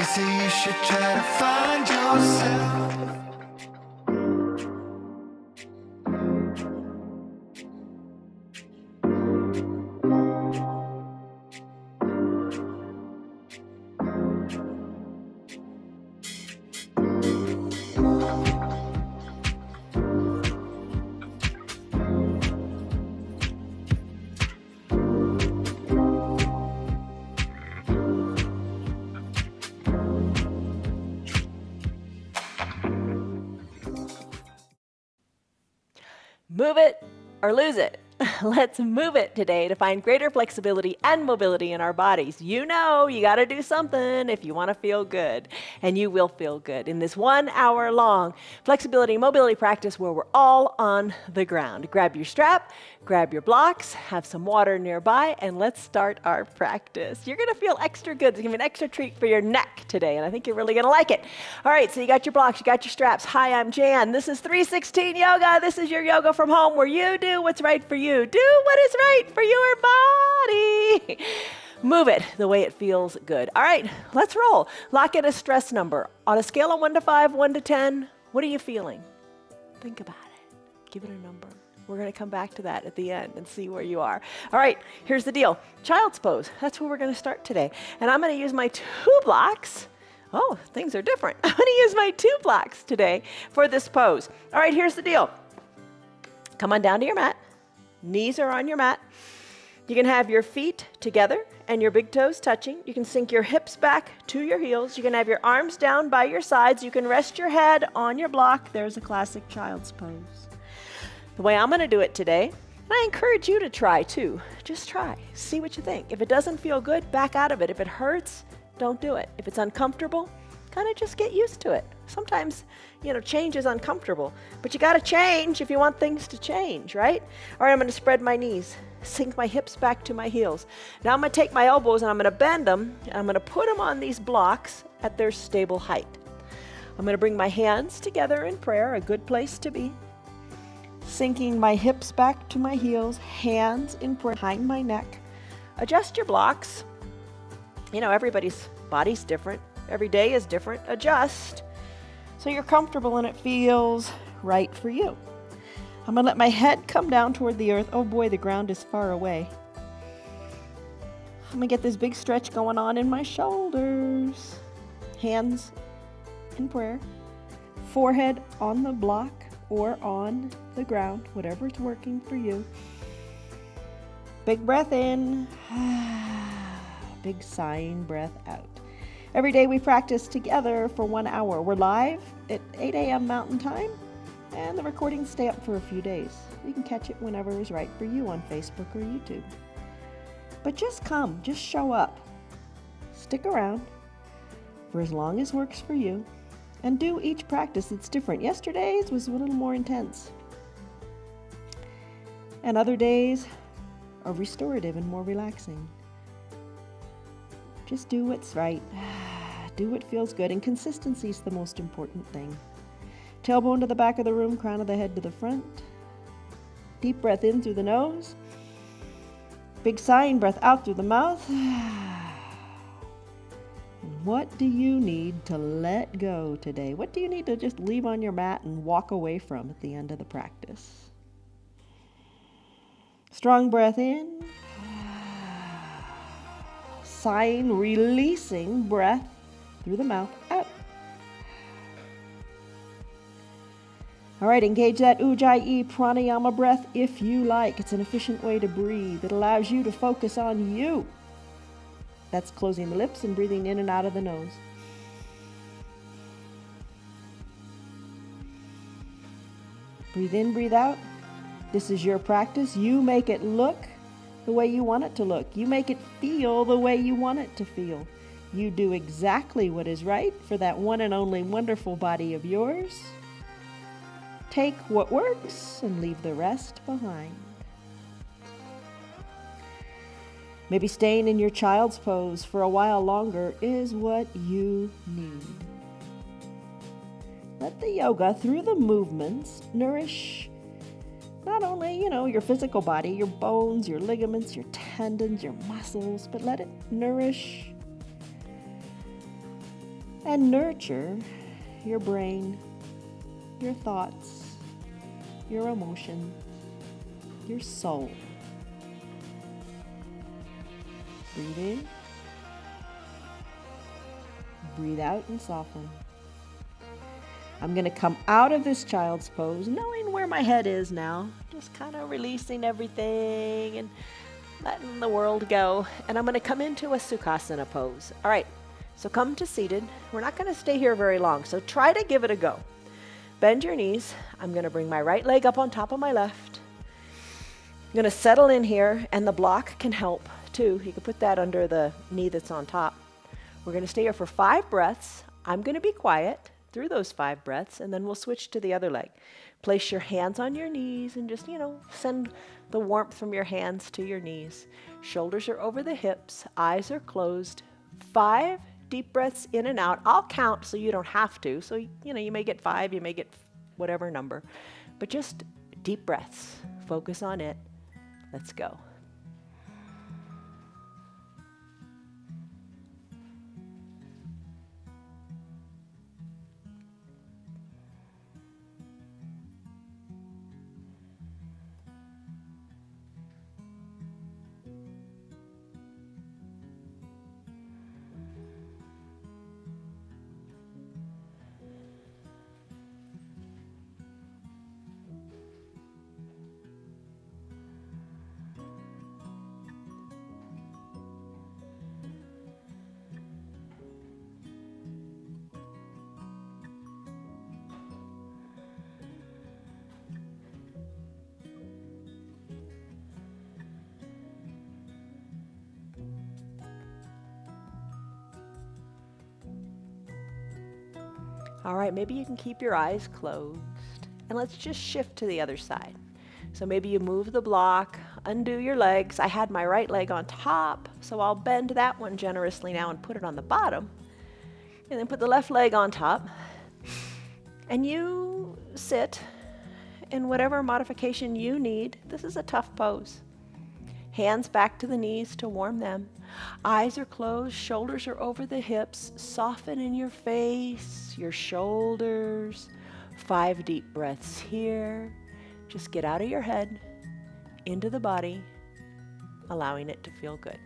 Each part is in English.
They say you should try to find yourself. Move it or lose it. Let's move it today to find greater flexibility and mobility in our bodies. You know, you got to do something if you want to feel good, and you will feel good in this 1 hour long flexibility and mobility practice where we're all on the ground. Grab your strap, grab your blocks, have some water nearby, and let's start our practice. You're going to feel extra good. It's going to be an extra treat for your neck today, and I think you're really going to like it. All right, so you got your blocks, you got your straps. Hi, I'm Jan. This is 316 Yoga. This is your yoga from home where you do what's right for you. Do what is right for your body. Move it the way it feels good. All right, let's roll. Lock in a stress number. On a scale of 1 to 5, 1 to 10, what are you feeling? Think about it. Give it a number. We're going to come back to that at the end and see where you are. All right, here's the deal. Child's pose. That's where we're going to start today. And I'm going to use my 2 blocks. Oh, things are different. I'm going to use my 2 blocks today for this pose. All right, here's the deal. Come on down to your mat. Knees are on your mat. You can have your feet together and your big toes touching. You can sink your hips back to your heels. You can have your arms down by your sides. You can rest your head on your block. There's a classic child's pose. The way I'm going to do it today, and I encourage you to try too. Just try. See what you think. If it doesn't feel good, back out of it. If it hurts, don't do it. If it's uncomfortable, kind of just get used to it. Sometimes, change is uncomfortable, but you got to change if you want things to change, right? All right, I'm going to spread my knees, sink my hips back to my heels. Now I'm going to take my elbows and I'm going to bend them, and I'm going to put them on these blocks at their stable height. I'm going to bring my hands together in prayer, a good place to be. Sinking my hips back to my heels, hands in prayer behind my neck. Adjust your blocks. Everybody's body's different. Every day is different. Adjust so you're comfortable and it feels right for you. I'm going to let my head come down toward the earth. Oh boy, the ground is far away. I'm going to get this big stretch going on in my shoulders. Hands in prayer. Forehead on the block or on the ground, whatever's working for you. Big breath in. Big sighing breath out. Every day we practice together for 1 hour. We're live at 8 a.m. Mountain Time, and the recordings stay up for a few days. You can catch it whenever is right for you on Facebook or YouTube. But just come, just show up. Stick around for as long as works for you, and do each practice that's different. Yesterday's was a little more intense, and other days are restorative and more relaxing. Just do what's right. Do what feels good, and consistency is the most important thing. Tailbone to the back of the room, crown of the head to the front. Deep breath in through the nose. Big sighing breath out through the mouth. What do you need to let go today? What do you need to just leave on your mat and walk away from at the end of the practice? Strong breath in. Sighing, releasing breath through the mouth, out. All right, engage that Ujjayi pranayama breath if you like. It's an efficient way to breathe. It allows you to focus on you. That's closing the lips and breathing in and out of the nose. Breathe in, breathe out. This is your practice. You make it look the way you want it to look. You make it feel the way you want it to feel. You do exactly what is right for that one and only wonderful body of yours. Take what works and leave the rest behind. Maybe staying in your child's pose for a while longer is what you need. Let the yoga, through the movements, nourish not only, your physical body, your bones, your ligaments, your tendons, your muscles, but let it nourish and nurture your brain, your thoughts, your emotion, your soul. Breathe in, breathe out and soften. I'm going to come out of this child's pose, knowing where my head is now, just kind of releasing everything and letting the world go. And I'm going to come into a Sukhasana pose. All right, so come to seated. We're not going to stay here very long, so try to give it a go. Bend your knees. I'm going to bring my right leg up on top of my left. I'm going to settle in here, and the block can help too. You can put that under the knee that's on top. We're going to stay here for 5 breaths. I'm going to be quiet through those 5 breaths, and then we'll switch to the other leg. Place your hands on your knees and just, send the warmth from your hands to your knees. Shoulders are over the hips, eyes are closed. 5 deep breaths in and out. I'll count so you don't have to. So, you may get 5, you may get whatever number, but just deep breaths. Focus on it. Let's go. All right, maybe you can keep your eyes closed, and let's just shift to the other side. So maybe you move the block, undo your legs. I had my right leg on top, so I'll bend that one generously now and put it on the bottom, and then put the left leg on top. And you sit in whatever modification you need. This is a tough pose. Hands back to the knees to warm them. Eyes are closed, shoulders are over the hips. Soften in your face, your shoulders. 5 deep breaths here. Just get out of your head, into the body, allowing it to feel good.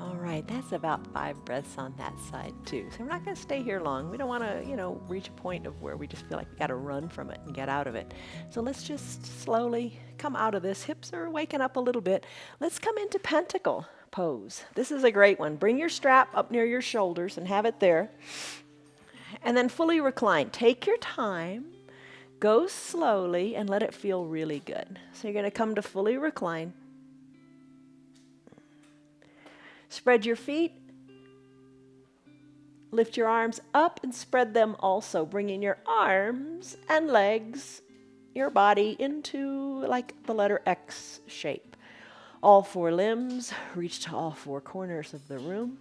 All right, that's about 5 breaths on that side too. So we're not going to stay here long. We don't want to, reach a point of where we just feel like we got to run from it and get out of it. So let's just slowly come out of this. Hips are waking up a little bit. Let's come into pentacle pose. This is a great one. Bring your strap up near your shoulders and have it there. And then fully recline. Take your time. Go slowly and let it feel really good. So you're going to come to fully recline. Spread your feet, lift your arms up and spread them also, bringing your arms and legs, your body into like the letter X shape. All 4 limbs, reach to all 4 corners of the room.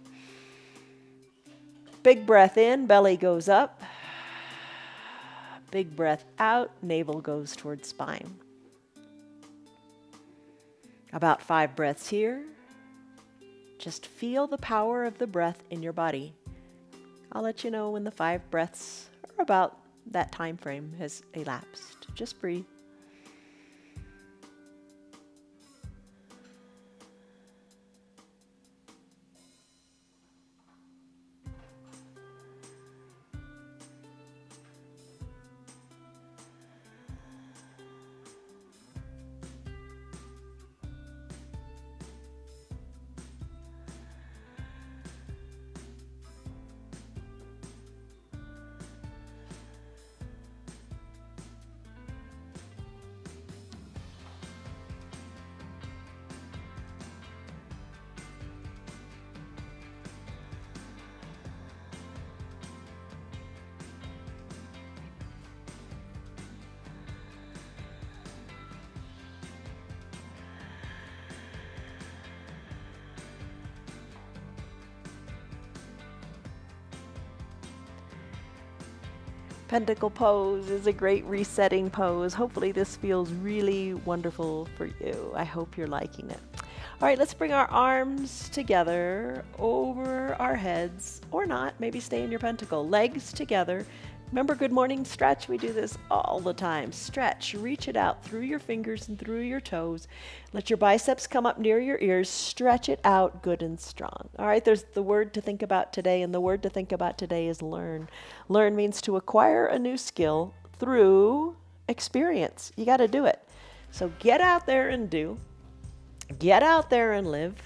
Big breath in, belly goes up. Big breath out, navel goes towards spine. About 5 breaths here. Just feel the power of the breath in your body. I'll let you know when the 5 breaths or about that time frame has elapsed. Just breathe. Pentacle pose is a great resetting pose. Hopefully this feels really wonderful for you. I hope you're liking it. All right, let's bring our arms together over our heads, or not, maybe stay in your pentacle. Legs together. Remember Good Morning Stretch? We do this all the time. Stretch, reach it out through your fingers and through your toes. Let your biceps come up near your ears. Stretch it out good and strong. All right, there's the word to think about today, and the word to think about today is learn. Learn means to acquire a new skill through experience. You got to do it. So get out there and do. Get out there and live.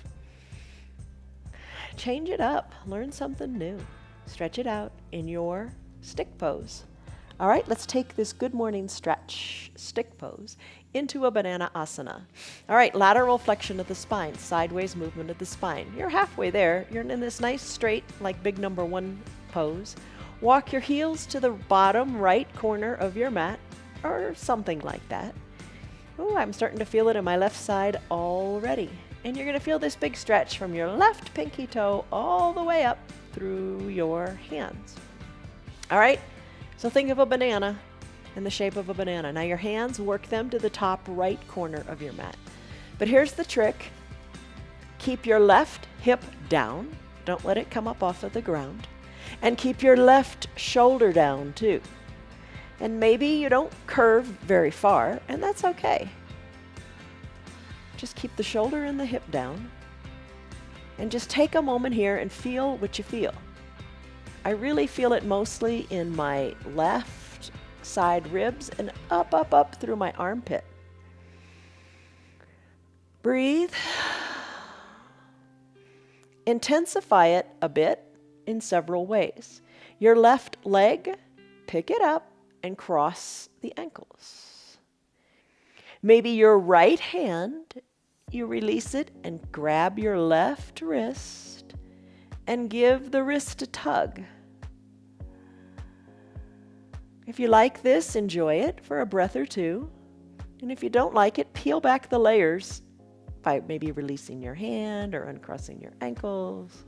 Change it up. Learn something new. Stretch it out in your stick pose. All right, let's take this Good Morning Stretch stick pose into a banana asana. All right, lateral flexion of the spine, sideways movement of the spine. You're halfway there. You're in this nice straight, like big number 1 pose. Walk your heels to the bottom right corner of your mat, or something like that. Ooh, I'm starting to feel it in my left side already. And you're going to feel this big stretch from your left pinky toe all the way up through your hands. All right, so think of a banana in the shape of a banana. Now your hands, work them to the top right corner of your mat. But here's the trick. Keep your left hip down. Don't let it come up off of the ground. And keep your left shoulder down too. And maybe you don't curve very far, and that's okay. Just keep the shoulder and the hip down. And just take a moment here and feel what you feel. I really feel it mostly in my left side ribs and up through my armpit. Breathe. Intensify it a bit in several ways. Your left leg, pick it up and cross the ankles. Maybe your right hand, you release it and grab your left wrist and give the wrist a tug. If you like this, enjoy it for a breath or two. And if you don't like it, peel back the layers by maybe releasing your hand or uncrossing your ankles.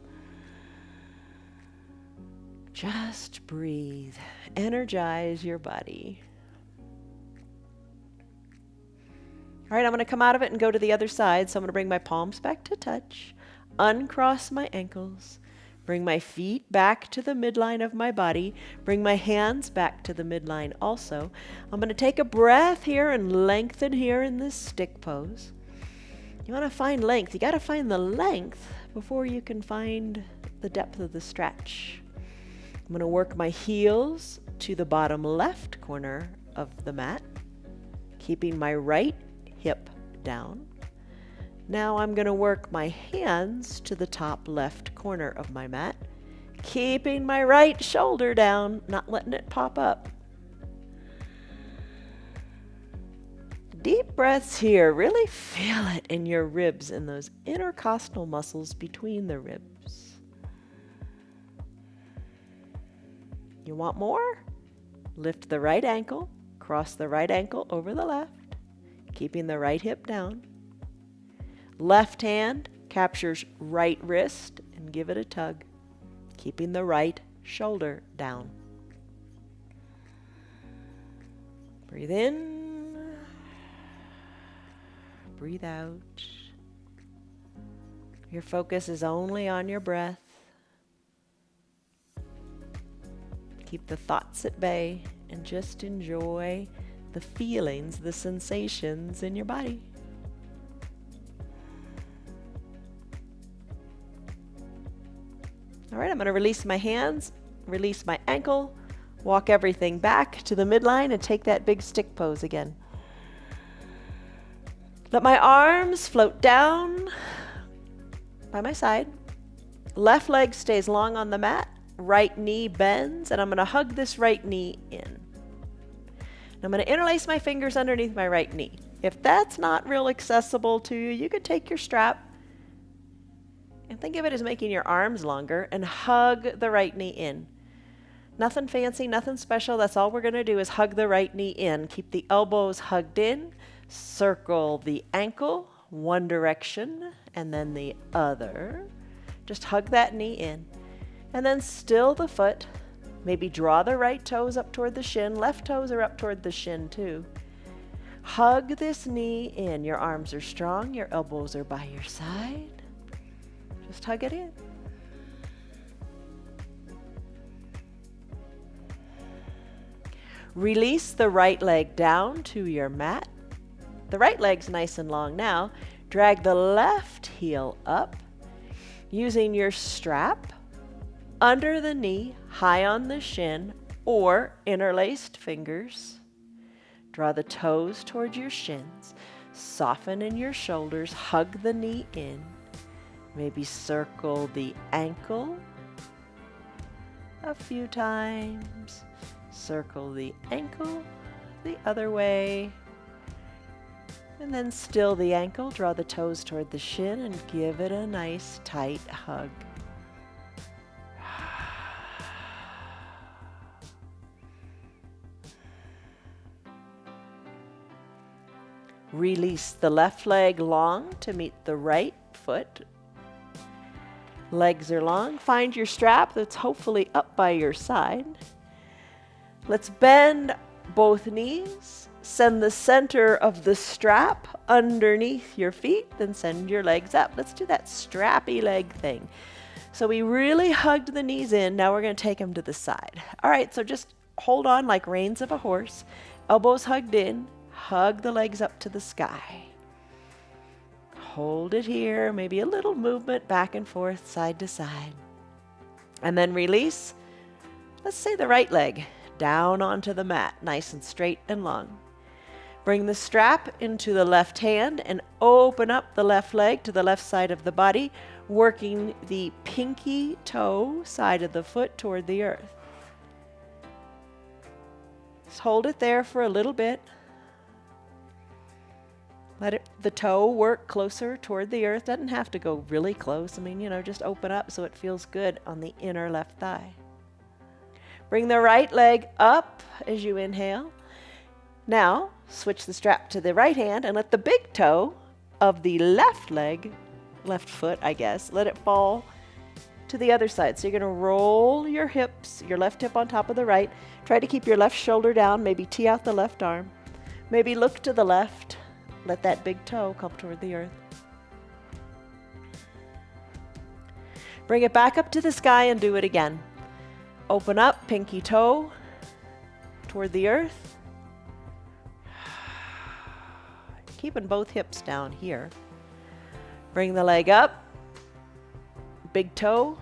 Just breathe. Energize your body. All right, I'm going to come out of it and go to the other side. So I'm going to bring my palms back to touch, uncross my ankles, bring my feet back to the midline of my body, bring my hands back to the midline also. I'm going to take a breath here and lengthen here in this stick pose. You want to find length. You got to find the length before you can find the depth of the stretch. I'm going to work my heels to the bottom left corner of the mat, keeping my right hip down. Now I'm going to work my hands to the top left corner of my mat, keeping my right shoulder down, not letting it pop up. Deep breaths here. Really feel it in your ribs and those intercostal muscles between the ribs. You want more? Lift the right ankle, cross the right ankle over the left, keeping the right hip down. Left hand captures right wrist and give it a tug, keeping the right shoulder down. Breathe in, breathe out. Your focus is only on your breath. Keep the thoughts at bay and just enjoy the feelings, the sensations in your body. All right, I'm going to release my hands, release my ankle, walk everything back to the midline and take that big stick pose again. Let my arms float down by my side. Left leg stays long on the mat. Right knee bends, and I'm going to hug this right knee in. And I'm going to interlace my fingers underneath my right knee. If that's not real accessible to you, you could take your strap and think of it as making your arms longer and hug the right knee in. Nothing fancy, nothing special. That's all we're going to do is hug the right knee in. Keep the elbows hugged in. Circle the ankle one direction and then the other. Just hug that knee in. And then still the foot, Maybe draw the right toes up toward the shin. Left toes are up toward the shin too. Hug this knee in. Your arms are strong. Your elbows are by your side. Just hug it in. Release the right leg down to your mat. The right leg's nice and long now. Drag the left heel up using your strap under the knee, high on the shin, or interlaced fingers. Draw the toes towards your shins. Soften in your shoulders. Hug the knee in. Maybe circle the ankle a few times. Circle the ankle the other way. And then still the ankle. Draw the toes toward the shin and give it a nice tight hug. Release the left leg long to meet the right foot. Legs are long. Find your strap that's hopefully up by your side. Let's bend both knees. Send the center of the strap underneath your feet, then send your legs up. Let's do that strappy leg thing. So we really hugged the knees in. Now we're going to take them to the side. All right, so just hold on like reins of a horse. Elbows hugged in. Hug the legs up to the sky. Hold it here, maybe a little movement back and forth, side to side. And then release, let's say the right leg, down onto the mat, nice and straight and long. Bring the strap into the left hand and open up the left leg to the left side of the body, working the pinky toe side of the foot toward the earth. Just hold it there for a little bit. Let the toe work closer toward the earth. Doesn't have to go really close. I mean, just open up so it feels good on the inner left thigh. Bring the right leg up as you inhale. Now, switch the strap to the right hand and let the big toe of the left leg, left foot, I guess, let it fall to the other side. So you're going to roll your hips, your left hip on top of the right. Try to keep your left shoulder down. Maybe tee out the left arm. Maybe look to the left. Let that big toe come toward the earth. Bring it back up to the sky and do it again. Open up, pinky toe toward the earth. Keeping both hips down here. Bring the leg up, big toe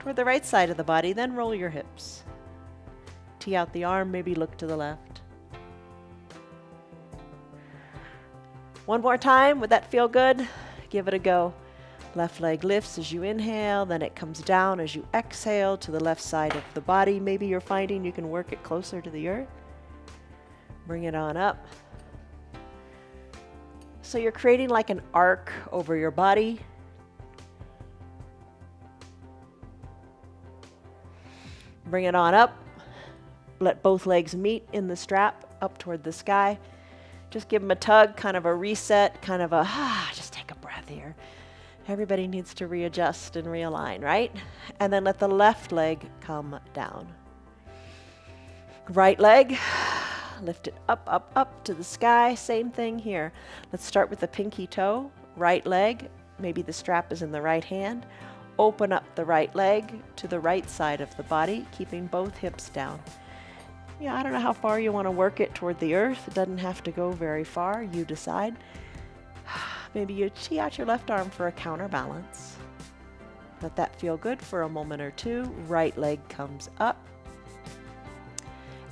toward the right side of the body, then roll your hips. Tee out the arm, maybe look to the left. One more time, would that feel good? Give it a go. Left leg lifts as you inhale, then it comes down as you exhale to the left side of the body. Maybe you're finding you can work it closer to the earth. Bring it on up. So you're creating like an arc over your body. Bring it on up. Let both legs meet in the strap up toward the sky. Just give them a tug, kind of a reset, kind of a, just take a breath here. Everybody needs to readjust and realign, right? And then let the left leg come down. Right leg, lift it up, up, up to the sky. Same thing here. Let's start with the pinky toe. Right leg, maybe the strap is in the right hand. Open up the right leg to the right side of the body, keeping both hips down. I don't know how far you want to work it toward the earth. It doesn't have to go very far. You decide. Maybe you tee out your left arm for a counterbalance. Let that feel good for a moment or two. Right leg comes up.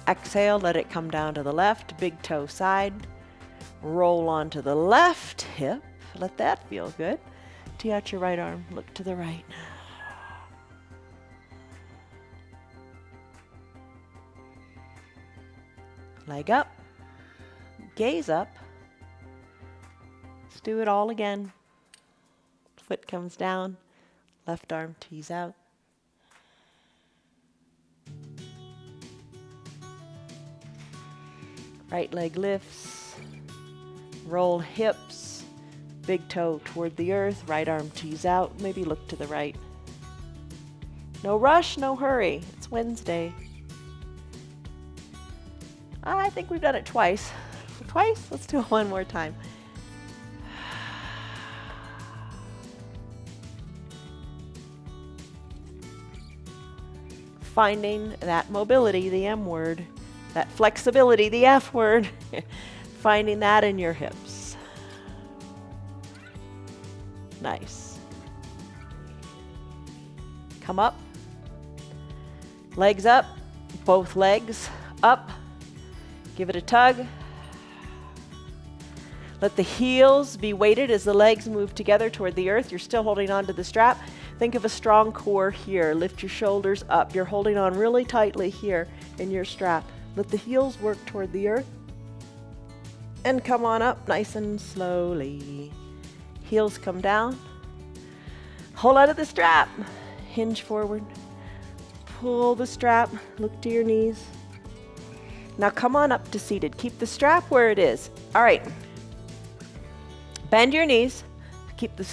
Exhale, let it come down to the left, big toe side. Roll onto the left hip. Let that feel good. Tee out your right arm, look to the right. Leg up, gaze up. Let's do it all again. Foot comes down, left arm tees out. Right leg lifts, roll hips, big toe toward the earth, right arm tees out, maybe look to the right. No rush, no hurry, it's Wednesday. I think we've done it twice. Twice? Let's do it one more time. Finding that mobility, the M word, that flexibility, the F word, finding that in your hips. Nice. Come up, legs up, both legs up, give it a tug. Let the heels be weighted as the legs move together toward the earth. You're still holding on to the strap. Think of a strong core here. Lift your shoulders up. You're holding on really tightly here in your strap. Let the heels work toward the earth. And come on up nice and slowly. Heels come down. Hold out of the strap. Hinge forward. Pull the strap. Look to your knees. Now come on up to seated. Keep the strap where it is. All right. Bend your knees. Keep the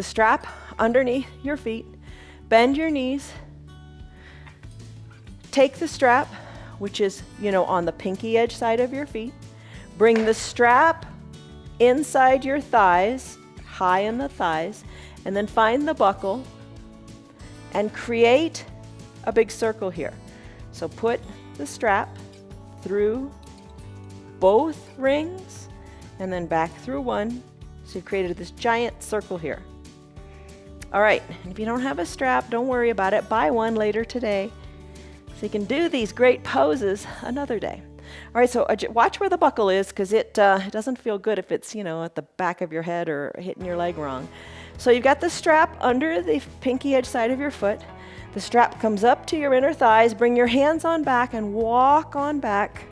strap underneath your feet. Bend your knees. Take the strap, which is, on the pinky edge side of your feet. Bring the strap inside your thighs, high in the thighs, and then find the buckle and create a big circle here. So put the strap through both rings and then back through one. So you created this giant circle here. All right, and if you don't have a strap, don't worry about it. Buy one later today. So you can do these great poses another day. All right, so watch where the buckle is, because it doesn't feel good if it's, at the back of your head or hitting your leg wrong. So you've got the strap under the pinky edge side of your foot. The strap comes up to your inner thighs. Bring your hands on back and walk on back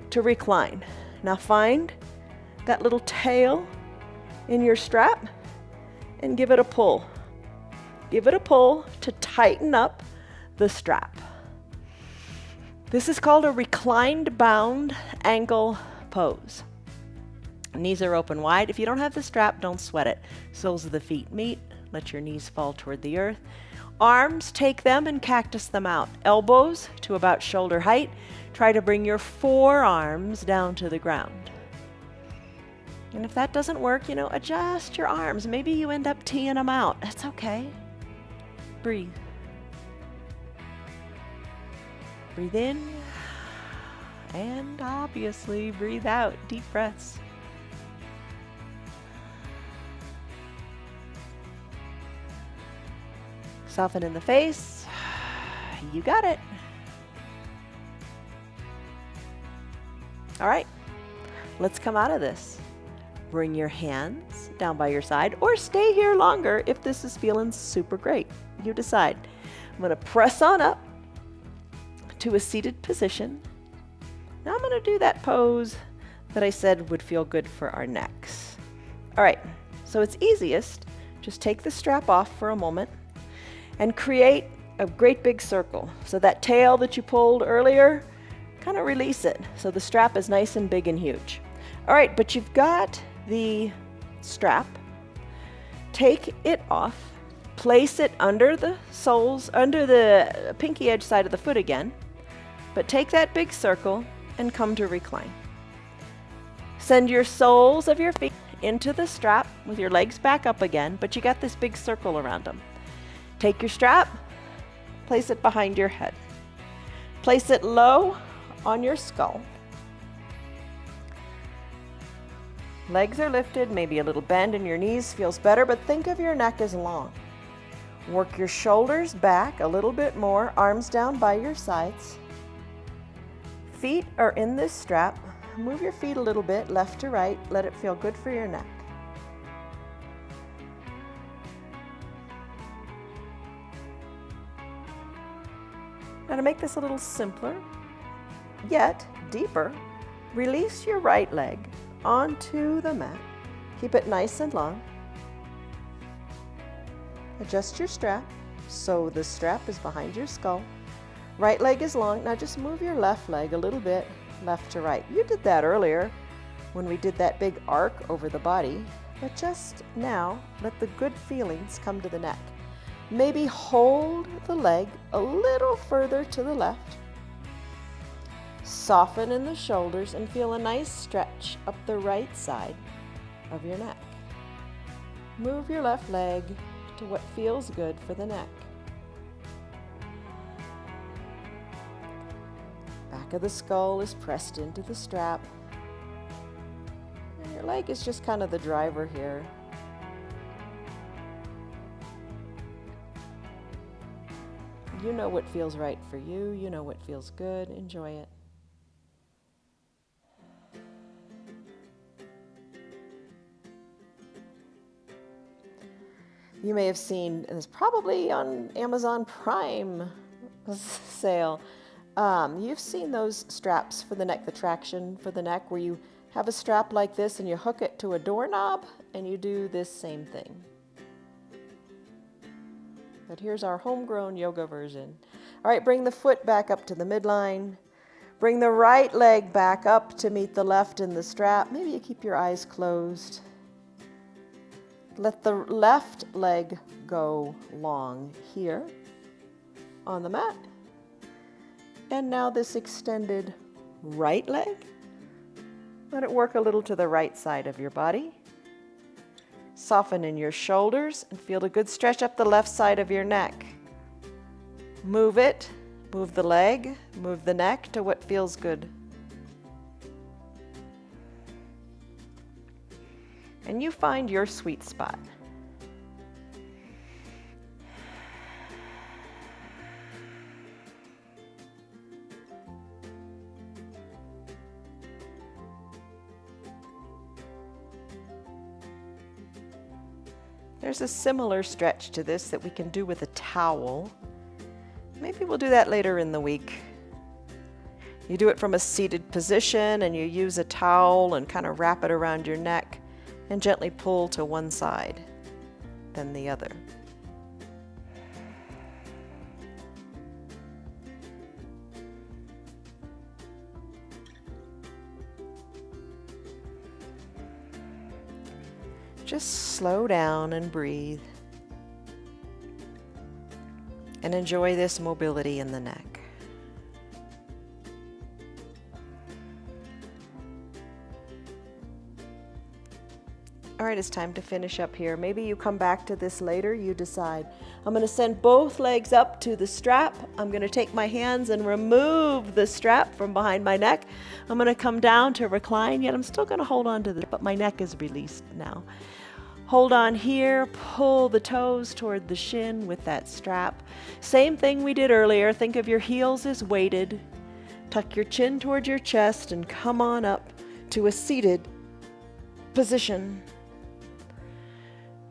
to recline. Now find that little tail in your strap and give it a pull. Give it a pull to tighten up the strap. This is called a reclined bound ankle pose. Knees are open wide. If you don't have the strap, don't sweat it. Soles of the feet meet. Let your knees fall toward the earth. Arms, take them and cactus them out. Elbows to about shoulder height. Try to bring your forearms down to the ground. And if that doesn't work, adjust your arms. Maybe you end up teeing them out. That's okay. Breathe. Breathe in. And obviously breathe out. Deep breaths. Soften in the face. You got it. All right. Let's come out of this. Bring your hands down by your side or stay here longer if this is feeling super great. You decide. I'm going to press on up to a seated position. Now I'm going to do that pose that I said would feel good for our necks. All right, so it's easiest. Just take the strap off for a moment and create a great big circle. So that tail that you pulled earlier, kind of release it so the strap is nice and big and huge. All right, but you've got the strap. Take it off, place it under the soles, under the pinky edge side of the foot again, but take that big circle and come to recline. Send your soles of your feet into the strap with your legs back up again, but you got this big circle around them. Take your strap, place it behind your head. Place it low on your skull. Legs are lifted, maybe a little bend in your knees feels better, but think of your neck as long. Work your shoulders back a little bit more, arms down by your sides. Feet are in this strap. Move your feet a little bit, left to right. Let it feel good for your neck. Now to make this a little simpler, yet deeper, release your right leg onto the mat. Keep it nice and long. Adjust your strap so the strap is behind your skull. Right leg is long. Now just move your left leg a little bit left to right. You did that earlier when we did that big arc over the body, but just now let the good feelings come to the neck. Maybe hold the leg a little further to the left Soften in the shoulders and feel a nice stretch up the right side of your neck. Move your left leg to what feels good for the neck. Back of the skull is pressed into the strap. And your leg is just kind of the driver here. You know what feels right for you. You know what feels good. Enjoy it. You may have seen, and it's probably on Amazon Prime sale, you've seen those straps for the neck, the traction for the neck, where you have a strap like this and you hook it to a doorknob and you do this same thing. But here's our homegrown yoga version. All right, bring the foot back up to the midline. Bring the right leg back up to meet the left in the strap. Maybe you keep your eyes closed. Let the left leg go long here on the mat. And now this extended right leg. Let it work a little to the right side of your body. Soften in your shoulders and feel a good stretch up the left side of your neck. Move it, move the leg, move the neck to what feels good. And you find your sweet spot. There's a similar stretch to this that we can do with a towel. Maybe we'll do that later in the week. You do it from a seated position and you use a towel and kind of wrap it around your neck and gently pull to one side, then the other. Just slow down and breathe and enjoy this mobility in the neck. All right, it's time to finish up here. Maybe you come back to this later, you decide. I'm going to send both legs up to the strap. I'm going to take my hands and remove the strap from behind my neck. I'm going to come down to recline, yet I'm still going to hold on to this, but my neck is released now. Hold on here, pull the toes toward the shin with that strap. Same thing we did earlier. Think of your heels as weighted. Tuck your chin toward your chest and come on up to a seated position.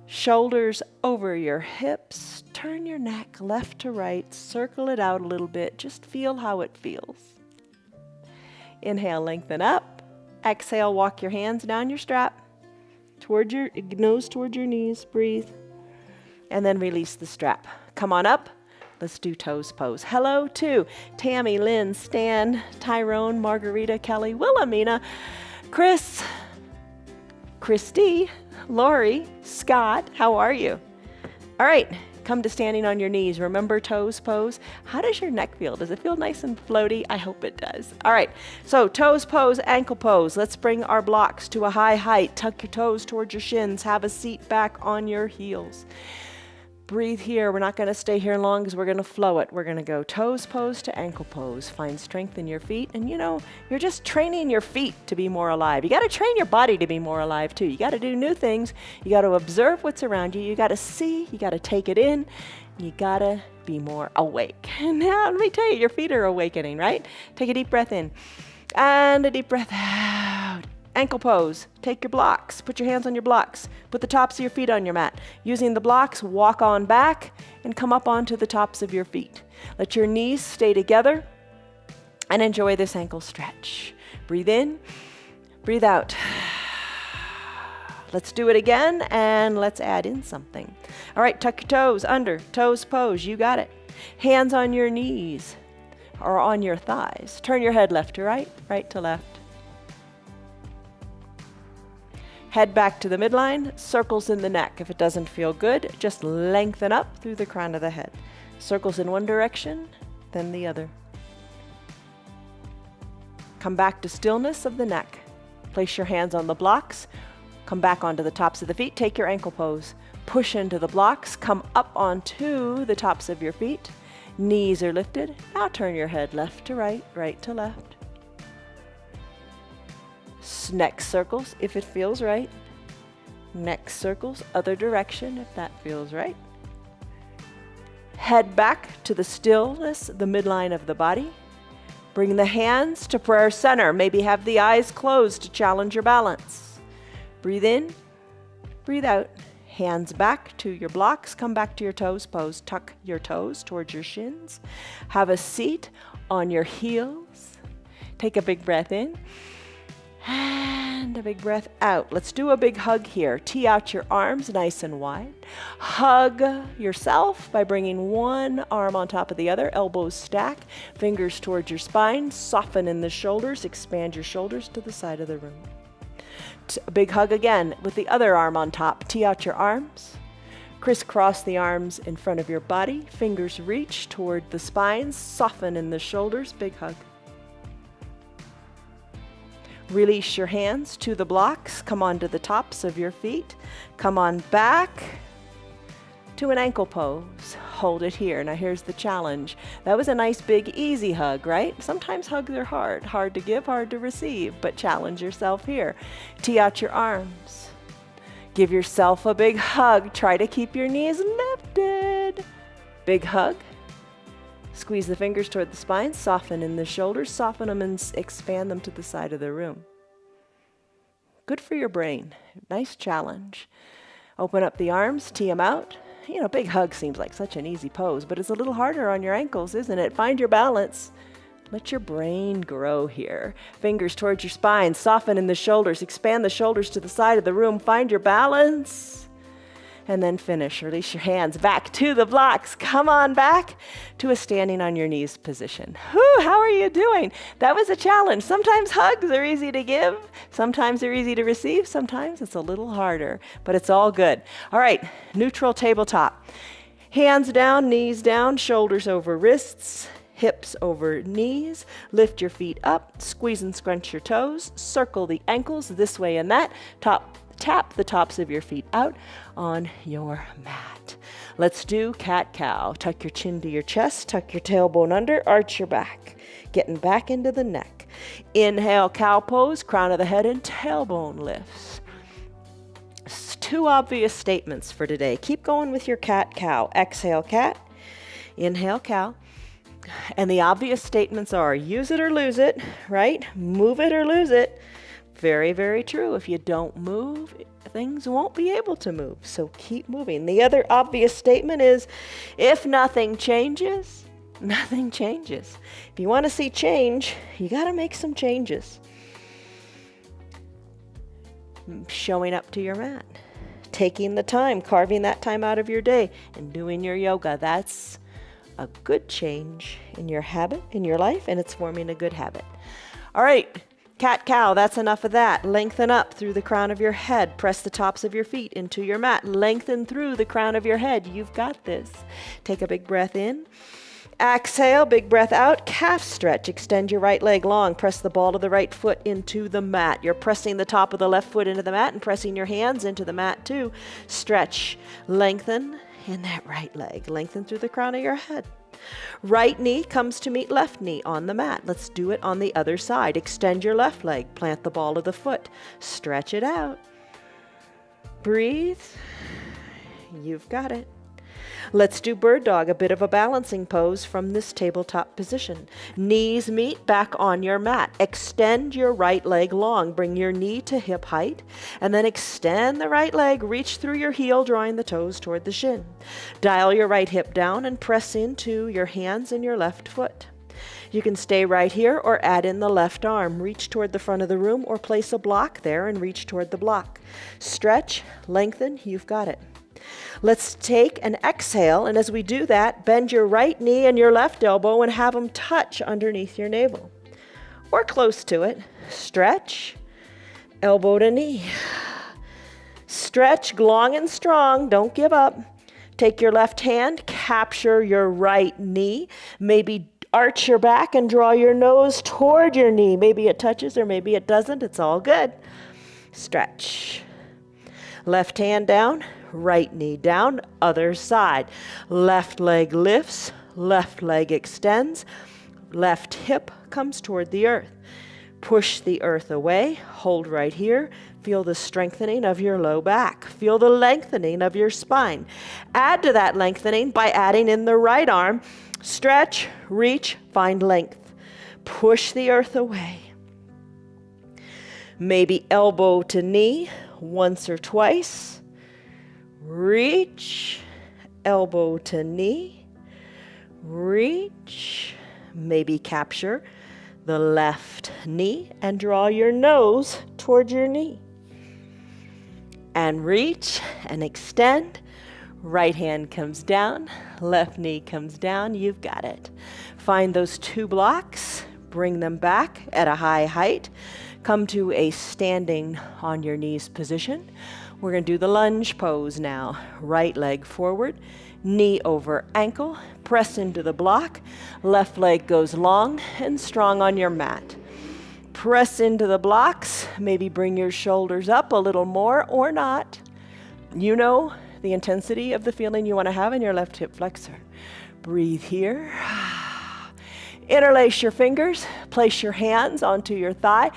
Shoulders over your hips. Turn your neck left to right. Circle it out a little bit. Just feel how it feels. Inhale, lengthen up. Exhale, walk your hands down your strap. Toward your nose toward your knees, breathe. And then release the strap. Come on up. Let's do toes pose. Hello to Tammy, Lynn, Stan, Tyrone, Margarita, Kelly, Wilhelmina, Chris, Christy, Lori, Scott. How are you? All right. Come to standing on your knees. Remember toes pose. How does your neck feel? Does it feel nice and floaty? I hope it does. All right, so toes pose, ankle pose. Let's bring our blocks to a high height. Tuck your toes towards your shins. Have a seat back on your heels. Breathe here. We're not going to stay here long because we're going to flow it. We're going to go toes pose to ankle pose. Find strength in your feet. And you know, you're just training your feet to be more alive. You got to train your body to be more alive too. You got to do new things. You got to observe what's around you. You got to see. You got to take it in. You got to be more awake. And now let me tell you, your feet are awakening, right? Take a deep breath in and a deep breath out. Ankle pose. Take your blocks. Put your hands on your blocks. Put the tops of your feet on your mat. Using the blocks, walk on back and come up onto the tops of your feet. Let your knees stay together and enjoy this ankle stretch. Breathe in, breathe out. Let's do it again and let's add in something. All right, tuck your toes under, toes pose. You got it. Hands on your knees or on your thighs. Turn your head left to right, right to left. Head back to the midline, circles in the neck. If it doesn't feel good, just lengthen up through the crown of the head. Circles in one direction, then the other. Come back to stillness of the neck. Place your hands on the blocks. Come back onto the tops of the feet. Take your ankle pose. Push into the blocks. Come up onto the tops of your feet. Knees are lifted. Now turn your head left to right, right to left. Neck circles if it feels right. Neck circles other direction if that feels right. Head back to the stillness, the midline of the body. Bring the hands to prayer center. Maybe have the eyes closed to challenge your balance. Breathe in, breathe out. Hands back to your blocks. Come back to your toes pose. Tuck your toes towards your shins. Have a seat on your heels. Take a big breath in. And a big breath out. Let's do a big hug here. Tee out your arms nice and wide. Hug yourself by bringing one arm on top of the other. Elbows stack. Fingers towards your spine. Soften in the shoulders. Expand your shoulders to the side of the room. A big hug again with the other arm on top. Tee out your arms. Crisscross the arms in front of your body. Fingers reach toward the spine. Soften in the shoulders. Big hug. Release your hands to the blocks. Come onto the tops of your feet. Come on back to an ankle pose. Hold it here. Now here's the challenge. That was a nice big easy hug, right? Sometimes hugs are hard. Hard to give, hard to receive, but challenge yourself here. Tee out your arms. Give yourself a big hug. Try to keep your knees lifted. Big hug. Squeeze the fingers toward the spine, soften in the shoulders, soften them and expand them to the side of the room. Good for your brain. Nice challenge. Open up the arms, tee them out. You know, big hug seems like such an easy pose, but it's a little harder on your ankles, isn't it? Find your balance. Let your brain grow here. Fingers towards your spine, soften in the shoulders, expand the shoulders to the side of the room. Find your balance. And then finish. Release your hands back to the blocks. Come on back to a standing on your knees position. Whew, how are you doing? That was a challenge. Sometimes hugs are easy to give. Sometimes they're easy to receive. Sometimes it's a little harder, but it's all good. All right, neutral tabletop. Hands down, knees down, shoulders over wrists, hips over knees. Lift your feet up, squeeze and scrunch your toes, circle the ankles this way and that. Tap the tops of your feet out on your mat. Let's do cat-cow. Tuck your chin to your chest, tuck your tailbone under, arch your back. Getting back into the neck. Inhale, cow pose, crown of the head and tailbone lifts. Two obvious statements for today. Keep going with your cat-cow. Exhale, cat. Inhale, cow. And the obvious statements are use it or lose it, right? Move it or lose it. Very, very true. If you don't move, things won't be able to move. So keep moving. The other obvious statement is, if nothing changes, nothing changes. If you want to see change, you got to make some changes. Showing up to your mat, taking the time, carving that time out of your day, and doing your yoga. That's a good change in your habit, in your life, and it's forming a good habit. All right. Cat-cow, that's enough of that. Lengthen up through the crown of your head. Press the tops of your feet into your mat. Lengthen through the crown of your head. You've got this. Take a big breath in. Exhale, big breath out. Calf stretch. Extend your right leg long. Press the ball of the right foot into the mat. You're pressing the top of the left foot into the mat and pressing your hands into the mat too. Stretch. Lengthen in that right leg. Lengthen through the crown of your head. Right knee comes to meet left knee on the mat. Let's do it on the other side. Extend your left leg. Plant the ball of the foot. Stretch it out. Breathe. You've got it. Let's do bird dog, a bit of a balancing pose from this tabletop position. Knees meet back on your mat. Extend your right leg long. Bring your knee to hip height, and then extend the right leg. Reach through your heel, drawing the toes toward the shin. Dial your right hip down and press into your hands and your left foot. You can stay right here or add in the left arm. Reach toward the front of the room or place a block there and reach toward the block. Stretch, lengthen, you've got it. Let's take an exhale, and as we do that, bend your right knee and your left elbow and have them touch underneath your navel or close to it. Stretch, elbow to knee. Stretch long and strong, don't give up. Take your left hand, capture your right knee, maybe arch your back and draw your nose toward your knee. Maybe it touches or maybe it doesn't. It's all good. Stretch. Left hand down, right knee down, other side. Left leg lifts, left leg extends, left hip comes toward the earth. Push the earth away, hold right here. Feel the strengthening of your low back. Feel the lengthening of your spine. Add to that lengthening by adding in the right arm. Stretch, reach, find length. Push the earth away. Maybe elbow to knee once or twice. Reach, elbow to knee. Reach, maybe capture the left knee and draw your nose toward your knee. And reach and extend. Right hand comes down, left knee comes down. You've got it. Find those 2 blocks, bring them back at a high height. Come to a standing on your knees position. We're going to do the lunge pose now. Right leg forward, knee over ankle, press into the block. Left leg goes long and strong on your mat. Press into the blocks, maybe bring your shoulders up a little more or not. You know the intensity of the feeling you want to have in your left hip flexor. Breathe here. Interlace your fingers, place your hands onto your thigh,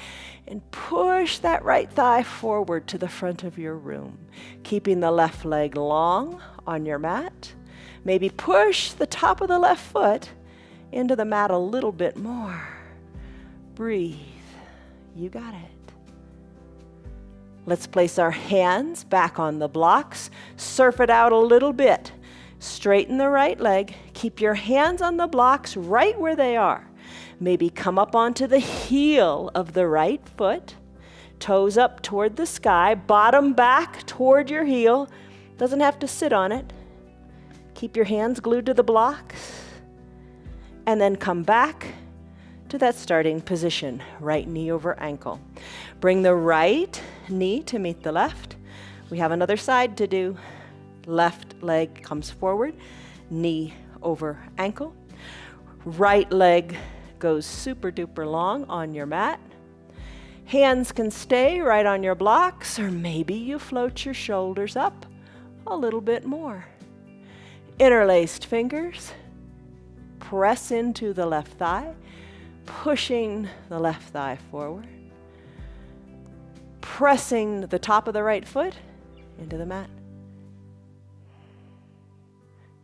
and push that right thigh forward to the front of your room, keeping the left leg long on your mat. Maybe push the top of the left foot into the mat a little bit more. Breathe. You got it. Let's place our hands back on the blocks. Surf it out a little bit. Straighten the right leg. Keep your hands on the blocks right where they are. Maybe come up onto the heel of the right foot. Toes up toward the sky. Bottom back toward your heel. Doesn't have to sit on it. Keep your hands glued to the blocks. And then come back to that starting position. Right knee over ankle. Bring the right knee to meet the left. We have another side to do. Left leg comes forward. Knee over ankle. Right leg goes super duper long on your mat. Hands can stay right on your blocks, or maybe you float your shoulders up a little bit more. Interlaced fingers. Press into the left thigh, pushing the left thigh forward. Pressing the top of the right foot into the mat.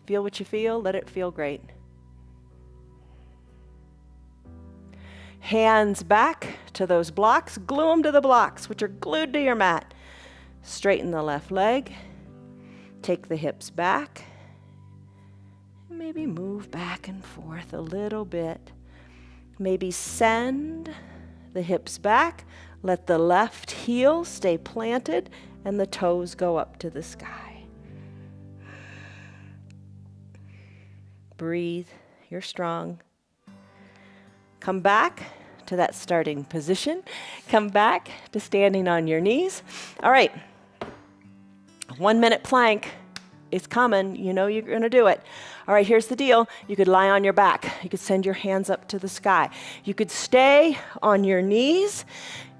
Feel what you feel, let it feel great. Hands back to those blocks, glue them to the blocks, which are glued to your mat. Straighten the left leg, take the hips back, and maybe move back and forth a little bit. Maybe send the hips back, let the left heel stay planted, and the toes go up to the sky. Breathe, you're strong. Come back to that starting position. Come back to standing on your knees. All right, 1 minute plank is coming. You know you're gonna do it. All right, here's the deal. You could lie on your back. You could send your hands up to the sky. You could stay on your knees.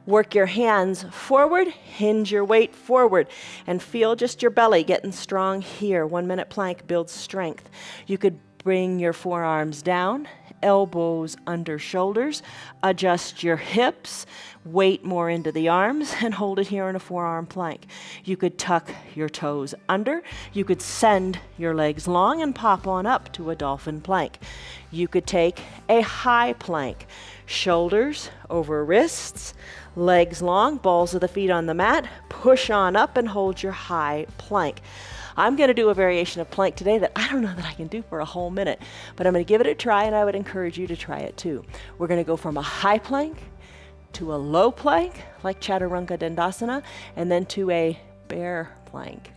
Work your hands forward, hinge your weight forward, and feel just your belly getting strong here. 1 minute plank builds strength. You could bring your forearms down, elbows under shoulders, adjust your hips, weight more into the arms, and hold it here in a forearm plank. You could tuck your toes under. You could send your legs long and pop on up to a dolphin plank. You could take a high plank, shoulders over wrists, legs long, balls of the feet on the mat, push on up and hold your high plank. I'm going to do a variation of plank today that I don't know that I can do for a whole minute, but I'm going to give it a try, and I would encourage you to try it too. We're going to go from a high plank to a low plank, like Chaturanga Dandasana, and then to a bear plank.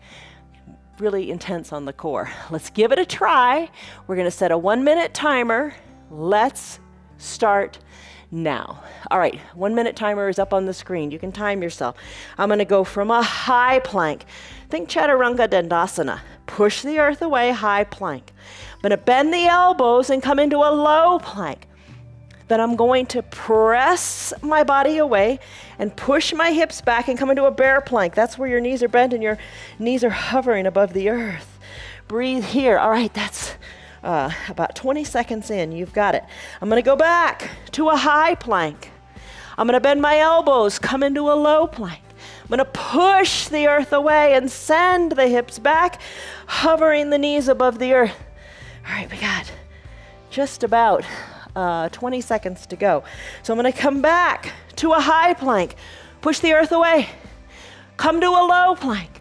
Really intense on the core. Let's give it a try. We're going to set a 1 minute timer. Let's start now. All right, 1 minute timer is up on the screen. You can time yourself. I'm going to go from a high plank. Think Chaturanga Dandasana. Push the earth away, high plank. I'm going to bend the elbows and come into a low plank. Then I'm going to press my body away and push my hips back and come into a bear plank. That's where your knees are bent and your knees are hovering above the earth. Breathe here. All right, that's about 20 seconds in. You've got it. I'm going to go back to a high plank. I'm going to bend my elbows, come into a low plank. I'm going to push the earth away and send the hips back, hovering the knees above the earth. All right, we got just about 20 seconds to go. So I'm going to come back to a high plank, push the earth away, come to a low plank,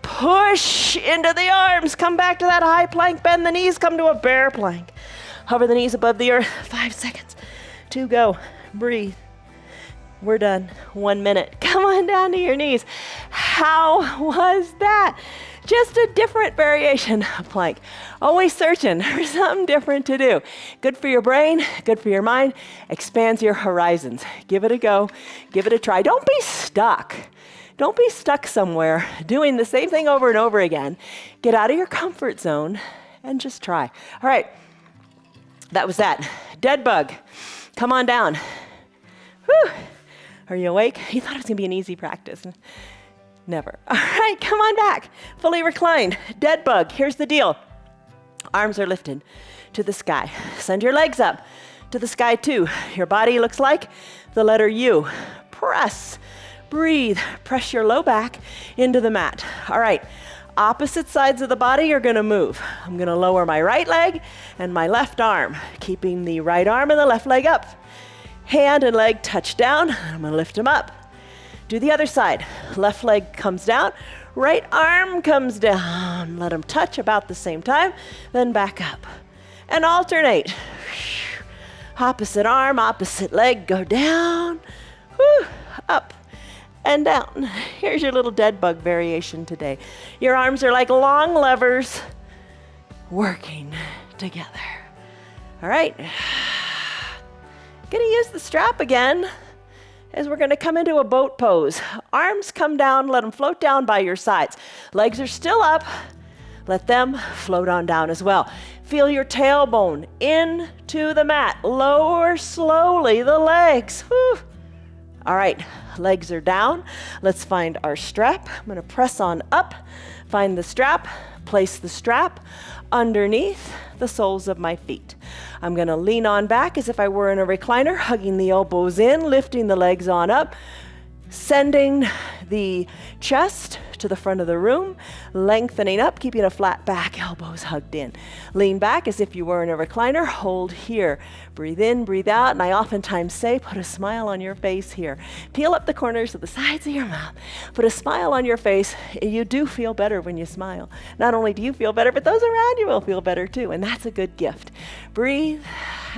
push into the arms, come back to that high plank, bend the knees, come to a bear plank. Hover the knees above the earth. 5 seconds to go. Breathe. We're done. 1 minute. Come on down to your knees. How was that? Just a different variation of plank. Always searching for something different to do. Good for your brain, good for your mind, expands your horizons. Give it a go, give it a try. Don't be stuck. Don't be stuck somewhere doing the same thing over and over again. Get out of your comfort zone and just try. All right, that was that. Dead bug, come on down. Whew. Are you awake? You thought it was gonna be an easy practice. Never. All right, come on back. Fully reclined. Dead bug. Here's the deal. Arms are lifted to the sky. Send your legs up to the sky too. Your body looks like the letter U. Press. Breathe. Press your low back into the mat. All right. Opposite sides of the body are going to move. I'm going to lower my right leg and my left arm, keeping the right arm and the left leg up. Hand and leg touch down. I'm going to lift them up. Do the other side. Left leg comes down, right arm comes down. Let them touch about the same time, then back up. And alternate. Opposite arm, opposite leg, go down, up and down. Here's your little dead bug variation today. Your arms are like long levers working together. All right. Gonna use the strap again. As we're going to come into a boat pose. Arms come down, let them float down by your sides. Legs are still up, let them float on down as well. Feel your tailbone into the mat. Lower slowly the legs. Whew. All right, legs are down. Let's find our strap. I'm going to press on up, find the strap, place the strap underneath the soles of my feet. I'm going to lean on back as if I were in a recliner, hugging the elbows in, lifting the legs on up, sending the chest to the front of the room, lengthening up, keeping a flat back, elbows hugged in. Lean back as if you were in a recliner, hold here. Breathe in, breathe out, and I oftentimes say, put a smile on your face here. Peel up the corners of the sides of your mouth. Put a smile on your face. You do feel better when you smile. Not only do you feel better, but those around you will feel better too, and that's a good gift. Breathe,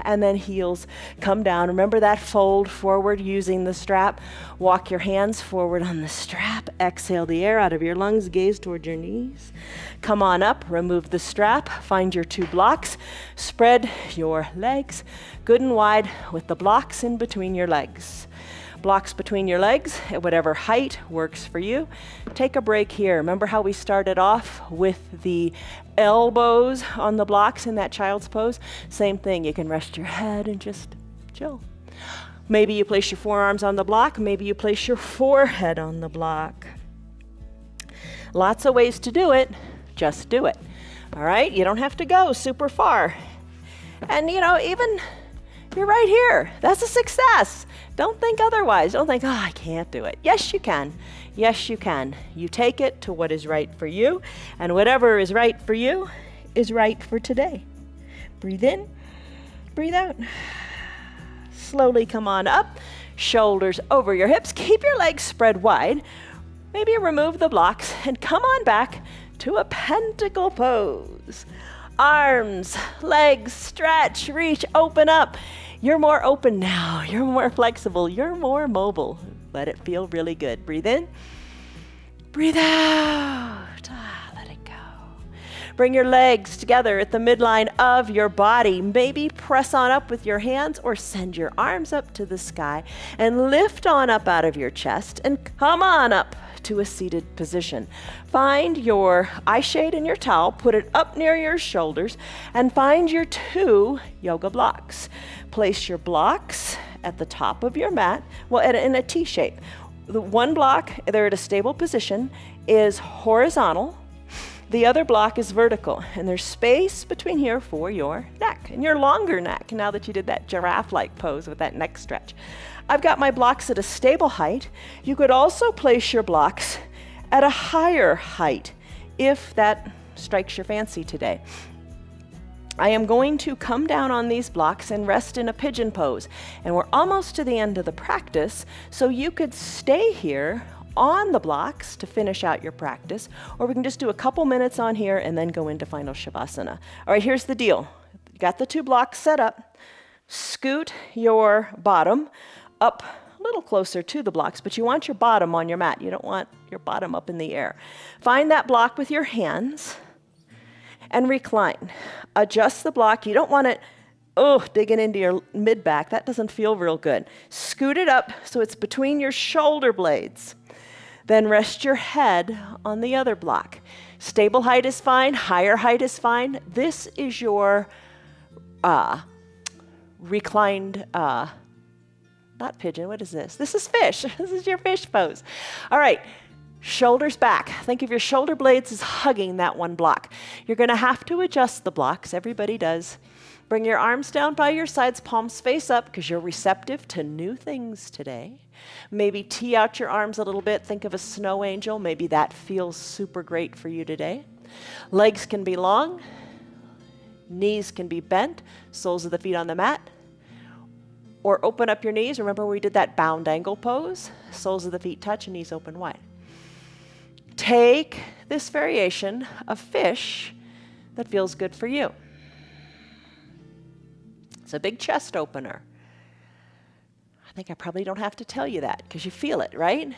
and then heels come down. Remember that fold forward using the strap. Walk your hands forward on the strap. Exhale the air out of your lungs. Gaze toward your knees. Come on up. Remove the strap. Find your 2 blocks. Spread your legs good and wide with the blocks in between your legs. Blocks between your legs at whatever height works for you. Take a break here. Remember how we started off with the elbows on the blocks in that child's pose? Same thing. You can rest your head and just chill. Maybe you place your forearms on the block. Maybe you place your forehead on the block. Lots of ways to do it. Just do it. All right? You don't have to go super far. And, even you're right here. That's a success. Don't think otherwise. Don't think, I can't do it. Yes, you can. Yes, you can. You take it to what is right for you, and whatever is right for you is right for today. Breathe in, breathe out. Slowly come on up, shoulders over your hips. Keep your legs spread wide. Maybe remove the blocks and come on back to a pentacle pose. Arms, legs, stretch, reach, open up. You're more open now. You're more flexible. You're more mobile. Let it feel really good. Breathe in. Breathe out. Let it go. Bring your legs together at the midline of your body. Maybe press on up with your hands or send your arms up to the sky and lift on up out of your chest and come on up to a seated position. Find your eye shade and your towel, put it up near your shoulders, and find your 2 yoga blocks. Place your blocks at the top of your mat, in a T shape. The one block, they're at a stable position, is horizontal. The other block is vertical, and there's space between here for your neck and your longer neck, now that you did that giraffe-like pose with that neck stretch. I've got my blocks at a stable height. You could also place your blocks at a higher height if that strikes your fancy today. I am going to come down on these blocks and rest in a pigeon pose. And we're almost to the end of the practice, so you could stay here on the blocks to finish out your practice, or we can just do a couple minutes on here and then go into final Shavasana. All right, here's the deal. You got the 2 blocks set up. Scoot your bottom up a little closer to the blocks, but you want your bottom on your mat. You don't want your bottom up in the air. Find that block with your hands and recline. Adjust the block. You don't want it, digging into your mid-back. That doesn't feel real good. Scoot it up so it's between your shoulder blades. Then rest your head on the other block. Stable height is fine. Higher height is fine. This is your reclined, not pigeon, what is this? This is fish. This is your fish pose. All right. Shoulders back. Think of your shoulder blades as hugging that one block. You're going to have to adjust the blocks. Everybody does. Bring your arms down by your sides, palms face up, because you're receptive to new things today. Maybe tee out your arms a little bit. Think of a snow angel. Maybe that feels super great for you today. Legs can be long. Knees can be bent. Soles of the feet on the mat. Or open up your knees. Remember we did that bound angle pose? Soles of the feet touch and knees open wide. Take this variation of fish that feels good for you. It's a big chest opener. I think I probably don't have to tell you that because you feel it, right?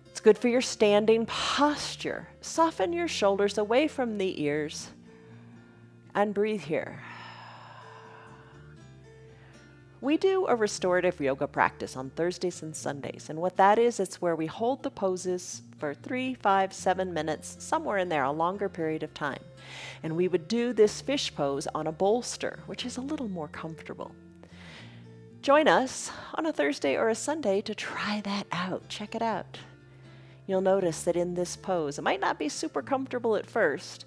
It's good for your standing posture. Soften your shoulders away from the ears and breathe here. We do a restorative yoga practice on Thursdays and Sundays, and what that is, it's where we hold the poses for 3, 5, 7 minutes, somewhere in there, a longer period of time. And we would do this fish pose on a bolster, which is a little more comfortable. Join us on a Thursday or a Sunday to try that out. Check it out. You'll notice that in this pose, it might not be super comfortable at first,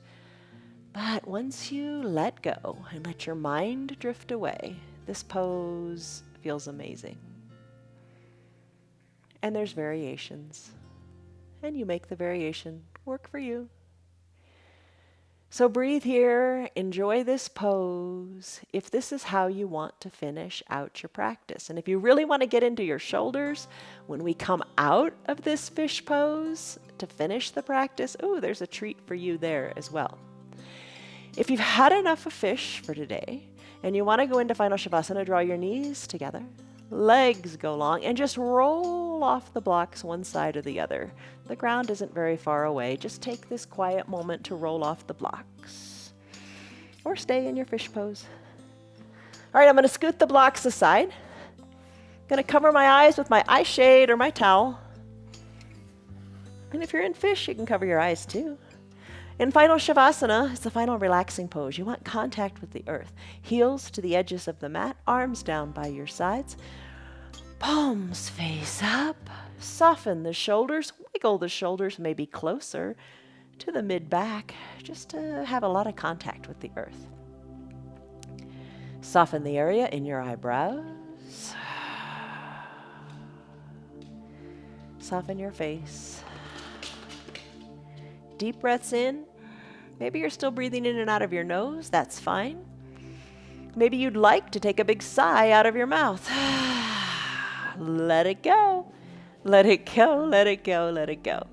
but once you let go and let your mind drift away, this pose feels amazing. And there's variations. And you make the variation work for you. So breathe here, enjoy this pose, if this is how you want to finish out your practice. And if you really want to get into your shoulders, when we come out of this fish pose to finish the practice, there's a treat for you there as well. If you've had enough of fish for today, and you want to go into Final Shavasana, draw your knees together, legs go long, and just roll off the blocks one side or the other. The ground isn't very far away. Just take this quiet moment to roll off the blocks. Or stay in your fish pose. All right, I'm going to scoot the blocks aside. I'm going to cover my eyes with my eye shade or my towel. And if you're in fish, you can cover your eyes too. In Final Shavasana, it's the final relaxing pose. You want contact with the earth. Heels to the edges of the mat, arms down by your sides. Palms face up. Soften the shoulders. Wiggle the shoulders maybe closer to the mid-back, just to have a lot of contact with the earth. Soften the area in your eyebrows. Soften your face. Deep breaths in. Maybe you're still breathing in and out of your nose. That's fine. Maybe you'd like to take a big sigh out of your mouth. Let it go. Let it go, let it go, let it go.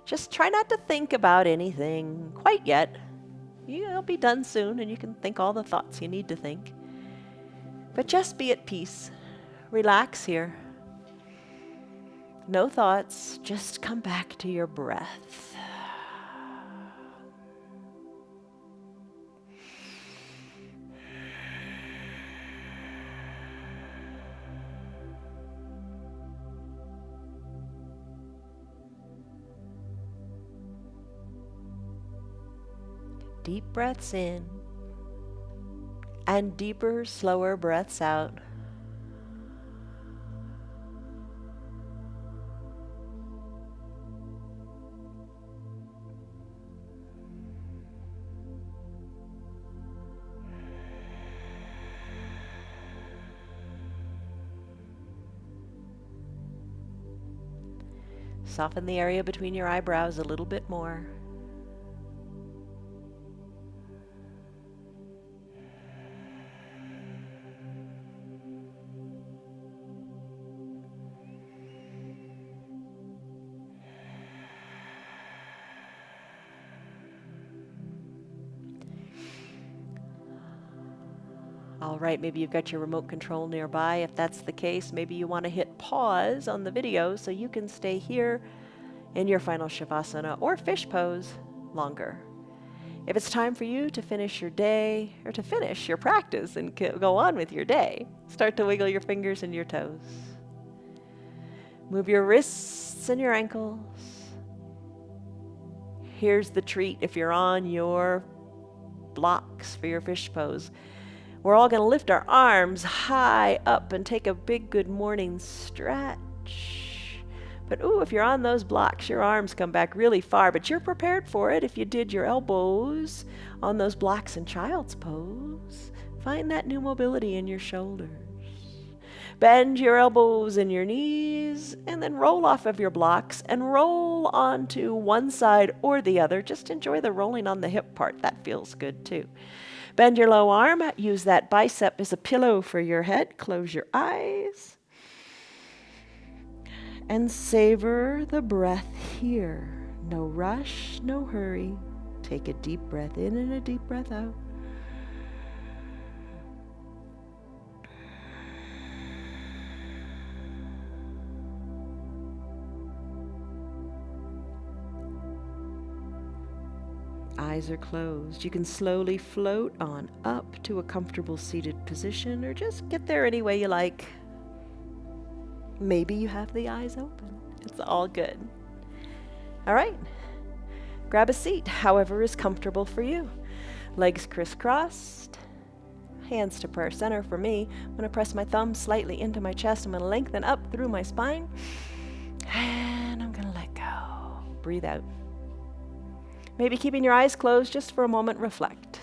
Just try not to think about anything quite yet. You'll be done soon and you can think all the thoughts you need to think. But just be at peace. Relax here. No thoughts, just come back to your breath. Deep breaths in and deeper, slower breaths out. Soften the area between your eyebrows a little bit more. All right, maybe you've got your remote control nearby. If that's the case, maybe you want to hit pause on the video so you can stay here in your final Shavasana or fish pose longer. If it's time for you to finish your day or to finish your practice and go on with your day, start to wiggle your fingers and your toes. Move your wrists and your ankles. Here's the treat if you're on your blocks for your fish pose. We're all going to lift our arms high up and take a big good morning stretch. But if you're on those blocks, your arms come back really far, but you're prepared for it if you did your elbows on those blocks in child's pose. Find that new mobility in your shoulders. Bend your elbows and your knees, and then roll off of your blocks and roll onto one side or the other. Just enjoy the rolling on the hip part. That feels good too. Bend your low arm. Use that bicep as a pillow for your head. Close your eyes. And savor the breath here. No rush, no hurry. Take a deep breath in and a deep breath out. Eyes are closed. You can slowly float on up to a comfortable seated position, or just get there any way you like. Maybe you have the eyes open. It's all good. All right. Grab a seat, however is comfortable for you. Legs crisscrossed. Hands to prayer center for me. I'm going to press my thumbs slightly into my chest. I'm going to lengthen up through my spine. And I'm going to let go. Breathe out. Maybe keeping your eyes closed just for a moment, reflect.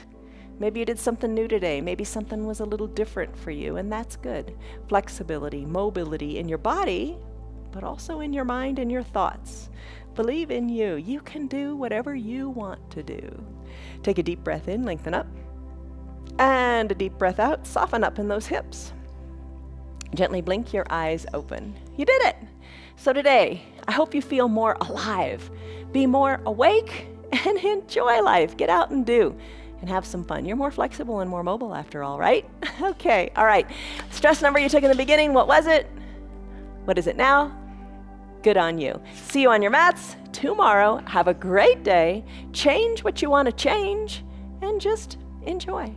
Maybe you did something new today. Maybe something was a little different for you, and that's good. Flexibility, mobility in your body, but also in your mind and your thoughts. Believe in you. You can do whatever you want to do. Take a deep breath in, lengthen up. And a deep breath out, soften up in those hips. Gently blink your eyes open. You did it! So today, I hope you feel more alive. Be more awake and enjoy life. Get out and do. And have some fun. You're more flexible and more mobile after all, right? Okay, all right. Stress number you took in the beginning, what was it? What is it now? Good on you. See you on your mats tomorrow. Have a great day. Change what you want to change and just enjoy.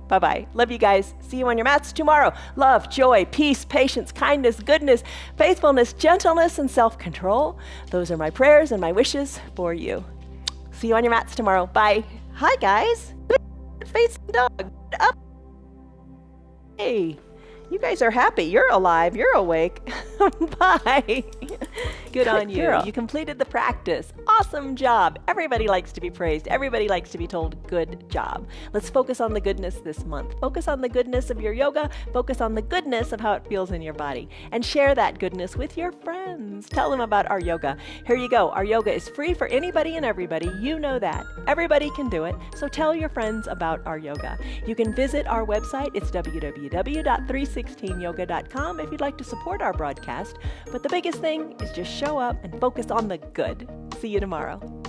Bye-bye. Love you guys. See you on your mats tomorrow. Love, joy, peace, patience, kindness, goodness, faithfulness, gentleness, and self-control. Those are my prayers and my wishes for you. See you on your mats tomorrow. Bye. Hi, guys. Good face dog. Up. Hey, you guys are happy. You're alive. You're awake. Bye. Good on you. Girl. You completed the practice. Awesome job. Everybody likes to be praised. Everybody likes to be told good job. Let's focus on the goodness this month. Focus on the goodness of your yoga. Focus on the goodness of how it feels in your body. And share that goodness with your friends. Tell them about our yoga. Here you go. Our yoga is free for anybody and everybody. You know that. Everybody can do it. So tell your friends about our yoga. You can visit our website. It's www.316yoga.com if you'd like to support our broadcast. But the biggest thing is just show up and focus on the good. See you tomorrow.